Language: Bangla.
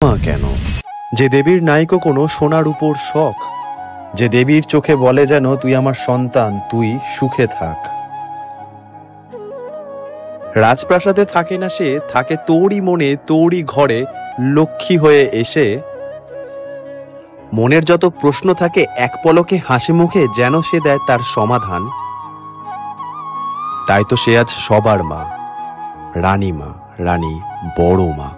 মা কেন? যে দেবীর নাইকো কোনো সোনার উপর শখ, যে দেবীর চোখে বলে যেন তুই আমার সন্তান, তুই সুখে থাক। রাজপ্রাসাদে থাকে না সে, থাকে তোরই মনে তোরই ঘরে লক্ষ্মী হয়ে এসে। মনের যত প্রশ্ন থাকে এক পলকে হাসি মুখে যেন সে দেয় তার সমাধান। তাই তো সে আজ সবার মা, রানী মা, রানী বড় মা।